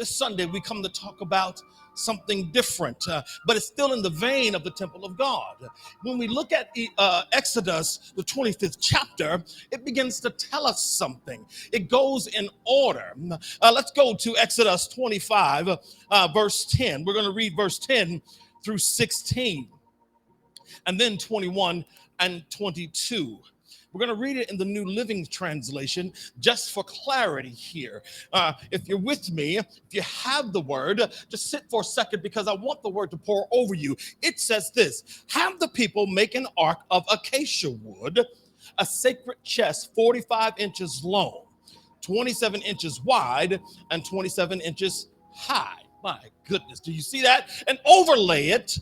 this Sunday, we come to talk about something different, but it's still in the vein of the temple of God. When we look at Exodus, the 25th chapter, it begins to tell us something. It goes in order. Let's go to Exodus 25, verse 10. We're going to read verse 10 through 16, and then 21 and 22. We're going to read it in the New Living Translation just for clarity here. If you're with me, if you have the word, just sit for a second because I want the word to pour over you. It says this: have the people make an ark of acacia wood, a sacred chest 45 inches long, 27 inches wide, and 27 inches high. My goodness, do you see that? And overlay it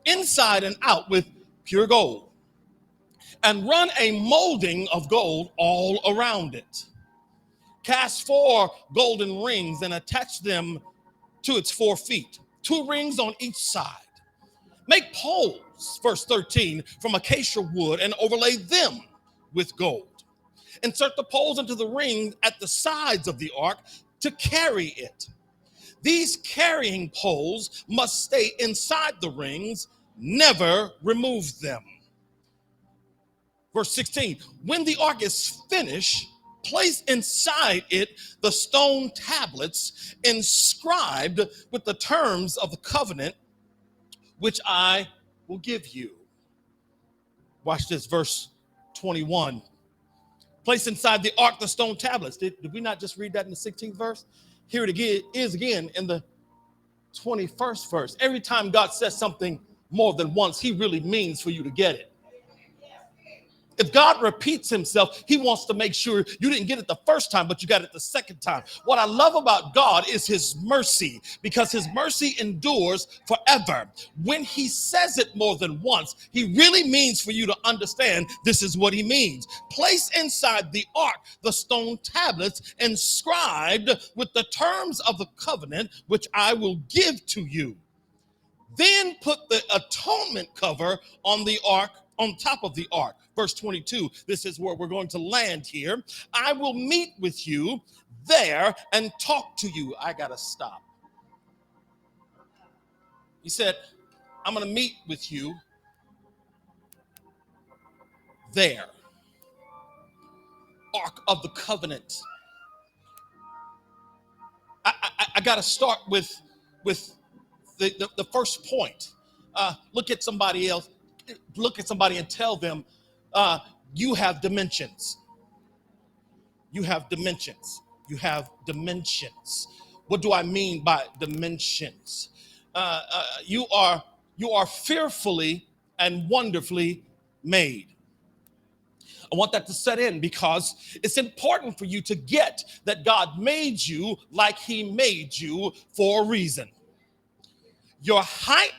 inside and out with pure gold, and run a molding of gold all around it. Cast 4 golden rings and attach them to its 4 feet, 2 rings on each side. Make poles, verse 13, from acacia wood and overlay them with gold. Insert the poles into the ring at the sides of the ark to carry it. These carrying poles must stay inside the rings, never remove them. Verse 16, when the ark is finished, place inside it the stone tablets inscribed with the terms of the covenant which I will give you. Watch this, verse 21. Place inside the ark the stone tablets. Did we not just read that in the 16th verse? Here it again is again in the 21st verse. Every time God says something more than once, he really means for you to get it. If God repeats himself, he wants to make sure you didn't get it the first time, but you got it the second time. What I love about God is his mercy, because his mercy endures forever. When he says it more than once, he really means for you to understand this is what he means. Place inside the ark the stone tablets inscribed with the terms of the covenant which I will give to you. Then put the atonement cover on the ark, on top of the ark. Verse 22, this is where we're going to land here. I will meet with you there and talk to you. I got to stop. He said, I'm going to meet with you there. Ark of the covenant. I got to start with the first point. Look at somebody else. Look at somebody and tell them, you have dimensions. You have dimensions. You have dimensions. What do I mean by dimensions? You are fearfully and wonderfully made. I want that to set in because it's important for you to get that God made you like he made you for a reason. Your height,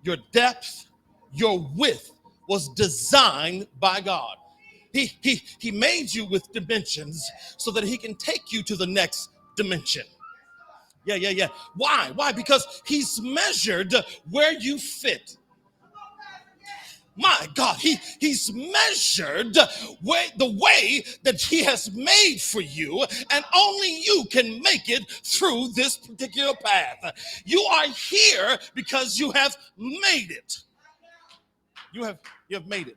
your depth, your width was designed by God. He made you with dimensions so that he can take you to the next dimension. Yeah. Why? Because he's measured where you fit. My God, he's measured the way that he has made for you, and only you can make it through this particular path. You are here because you have made it. You have made it.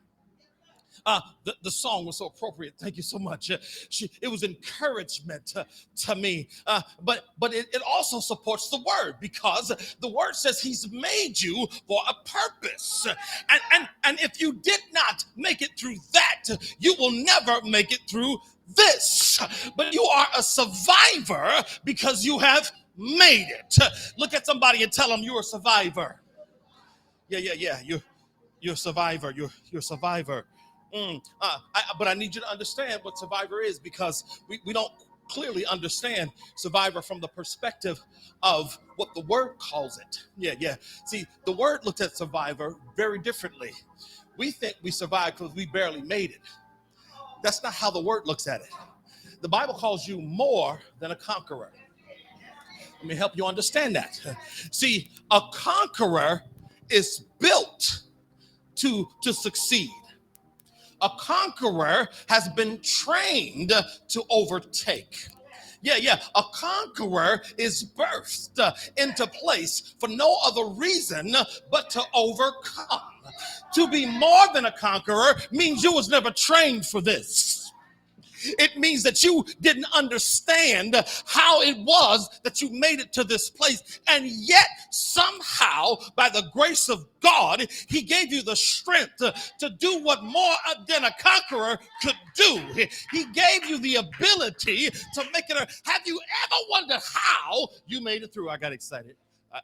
The song was so appropriate. Thank you so much. It was encouragement to me. But it also supports the word, because the word says he's made you for a purpose. And if you did not make it through that, you will never make it through this. But you are a survivor because you have made it. Look at somebody and tell them you're a survivor. Yeah. You're a survivor. You're a survivor. But I need you to understand what survivor is, because we don't clearly understand survivor from the perspective of what the word calls it. Yeah. See, the word looked at survivor very differently. We think we survived because we barely made it. That's not how the word looks at it. The Bible calls you more than a conqueror. Let me help you understand that. See, a conqueror is built to succeed. A conqueror has been trained to overtake. A conqueror is birthed into place for no other reason but to overcome. To be more than a conqueror means you was never trained for this. It means that you didn't understand how it was that you made it to this place. And yet, somehow, by the grace of God, he gave you the strength to do what more than a conqueror could do. He gave you the ability to make it. Have you ever wondered how you made it through? I got excited.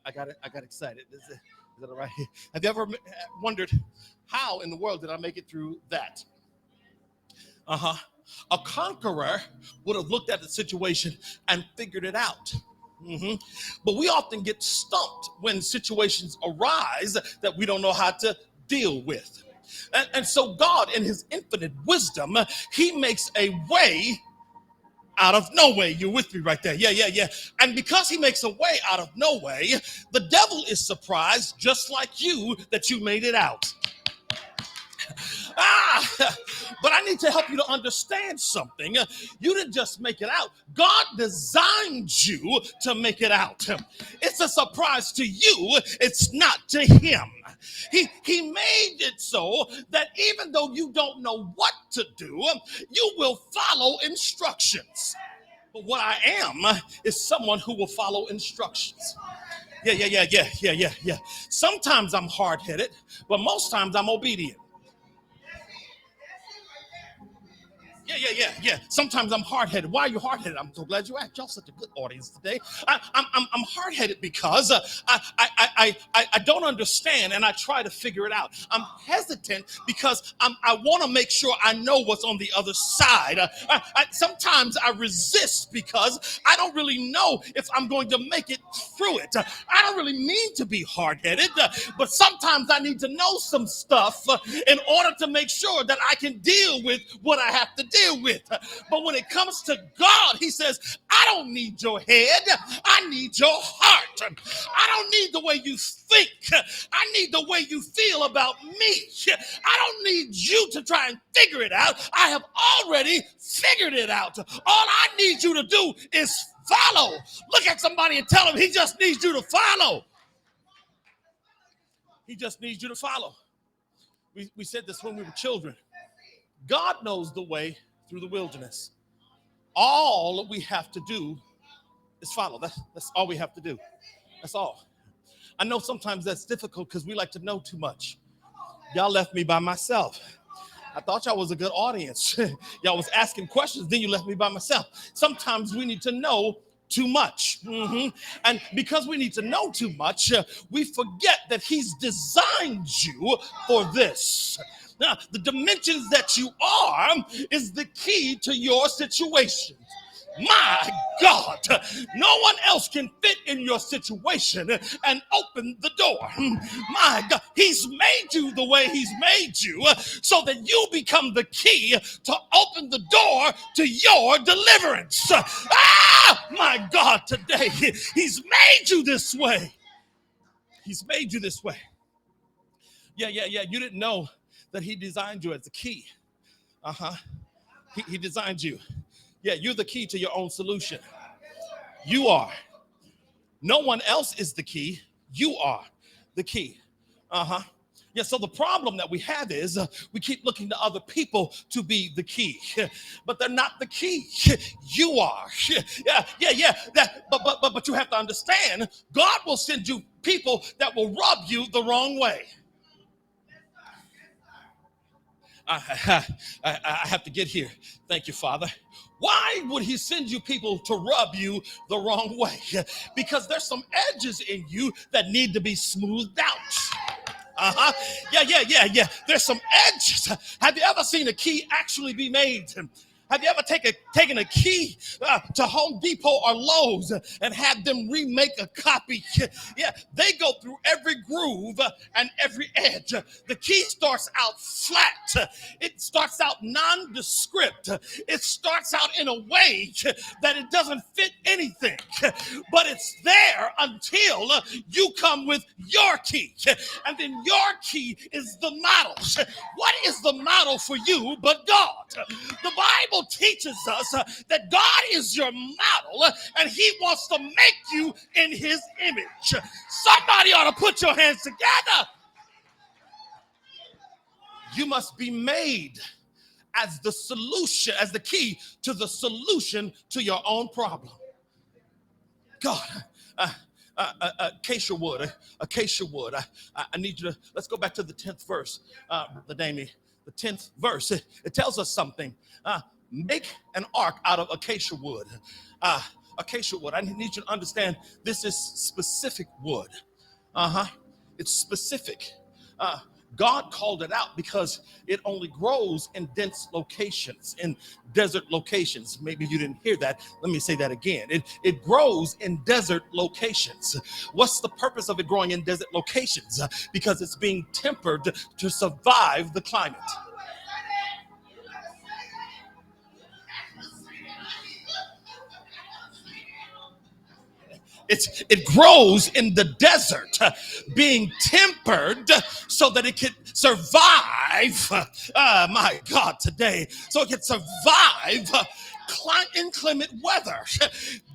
I got excited. Is that all right? Have you ever wondered how in the world did I make it through that? A conqueror would have looked at the situation and figured it out. But we often get stumped when situations arise that we don't know how to deal with. And so God, in his infinite wisdom, he makes a way out of no way. You're with me right there. Yeah. And because he makes a way out of no way, the devil is surprised, just like you, that you made it out. But I need to help you to understand something. You didn't just make it out. God designed you to make it out. It's a surprise to you. It's not to him. He made it so that even though you don't know what to do, you will follow instructions. But what I am is someone who will follow instructions. Yeah. Sometimes I'm hard-headed, but most times I'm obedient. Yeah. Sometimes I'm hard-headed. Why are you hard-headed? I'm so glad you asked. Y'all such a good audience today. I'm hard-headed because I don't understand and I try to figure it out. I'm hesitant because I want to make sure I know what's on the other side. Sometimes I resist because I don't really know if I'm going to make it through it. I don't really mean to be hard-headed, but sometimes I need to know some stuff in order to make sure that I can deal with what I have to deal with. But when it comes to God, he says, I don't need your head. I need your heart. I don't need the way you think. I need the way you feel about me. I don't need you to try and figure it out. I have already figured it out. All I need you to do is follow. Look at somebody and tell them he just needs you to follow. He just needs you to follow. We said this when we were children. God knows the way through the wilderness. All we have to do is follow. That's all we have to do. That's all. I know sometimes that's difficult because we like to know too much. Y'all left me by myself. I thought y'all was a good audience. Y'all was asking questions, then you left me by myself. Sometimes we need to know too much. And because we need to know too much, we forget that he's designed you for this. Now, the dimensions that you are is the key to your situation. My God, no one else can fit in your situation and open the door. My God, he's made you the way he's made you so that you become the key to open the door to your deliverance. My God, today, he's made you this way. He's made you this way. Yeah. You didn't know that he designed you as a key. He designed you. Yeah, you're the key to your own solution. You are. No one else is the key. You are the key. Yeah, so the problem that we have is we keep looking to other people to be the key, but they're not the key. You are. Yeah. But you have to understand, God will send you people that will rub you the wrong way. I have to get here. Thank you, Father. Why would he send you people to rub you the wrong way? Because there's some edges in you that need to be smoothed out. Yeah. There's some edges. Have you ever seen a key actually be made? Have you ever taken a key to Home Depot or Lowe's and had them remake a copy? Yeah, they go through every groove and every edge. The key starts out flat. It starts out nondescript. It starts out in a way that it doesn't fit anything. But it's there until you come with your key. And then your key is the model. What is the model for you but God? The Bible Bible teaches us that God is your model and he wants to make you in his image. Somebody ought to put your hands together. You must be made as the solution, as the key to the solution to your own problem. God, acacia wood, acacia wood. I need you to, let's go back to the 10th verse, the 10th verse. It tells us something. Make an ark out of acacia wood. Acacia wood. I need you to understand this is specific wood. It's specific. God called it out because it only grows in dense locations, in desert locations. Maybe you didn't hear that. Let me say that again. It grows in desert locations. What's the purpose of it growing in desert locations? Because it's being tempered to survive the climate. It grows in the desert, being tempered so that it can survive. My God, today, so it can survive inclement weather.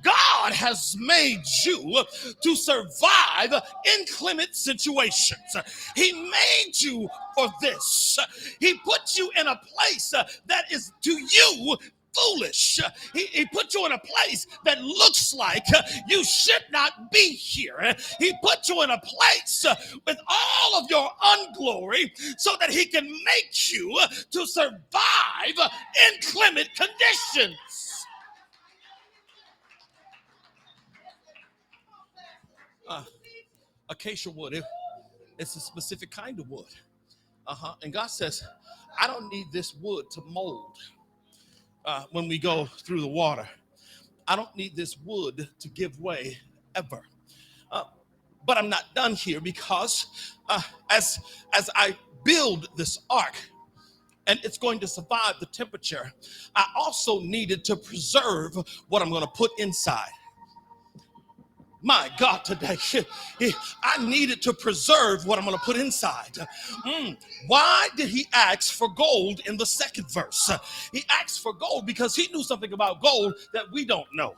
God has made you to survive inclement situations. He made you for this. He put you in a place that is to you foolish. He put you in a place that looks like you should not be here. He put you in a place with all of your unglory so that he can make you to survive inclement conditions. Acacia wood, it's a specific kind of wood. And God says, I don't need this wood to mold when we go through the water. I don't need this wood to give way ever. But I'm not done here, because as I build this ark and it's going to survive the temperature, I also needed to preserve what I'm going to put inside. My God, today, I needed to preserve what I'm going to put inside. Why did he ask for gold in the second verse? He asked for gold because he knew something about gold that we don't know.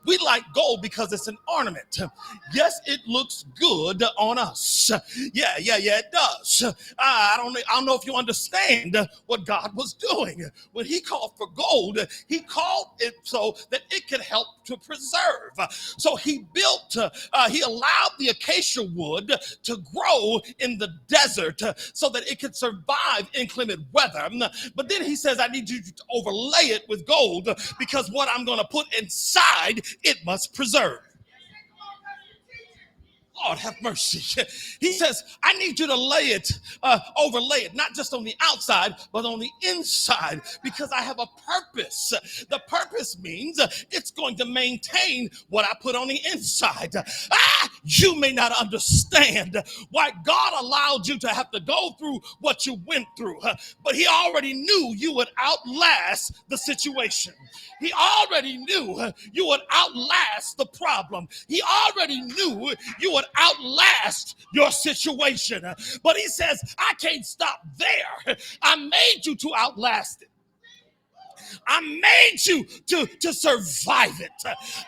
We like gold because it's an ornament. Yes, it looks good on us. Yeah, it does. I don't know if you understand what God was doing. When he called for gold, he called it so that it could help to preserve. So he allowed the acacia wood to grow in the desert so that it could survive inclement weather. But then he says, I need you to overlay it with gold, because what I'm going to put inside, it must preserve. Lord have mercy. He says, I need you to overlay it, not just on the outside, but on the inside, because I have a purpose. The purpose means it's going to maintain what I put on the inside. You may not understand why God allowed you to have to go through what you went through, but he already knew you would outlast the situation. He already knew you would outlast the problem. He already knew you would outlast your situation. But he says, I can't stop there. I made you to outlast it. I made you to survive it.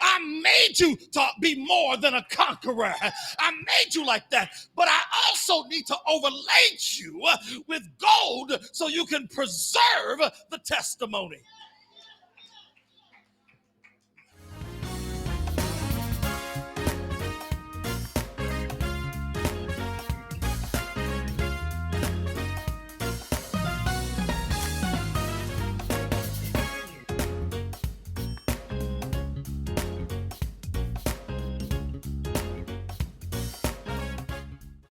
I made you to be more than a conqueror. I made you like that. But I also need to overlay you with gold so you can preserve the testimony.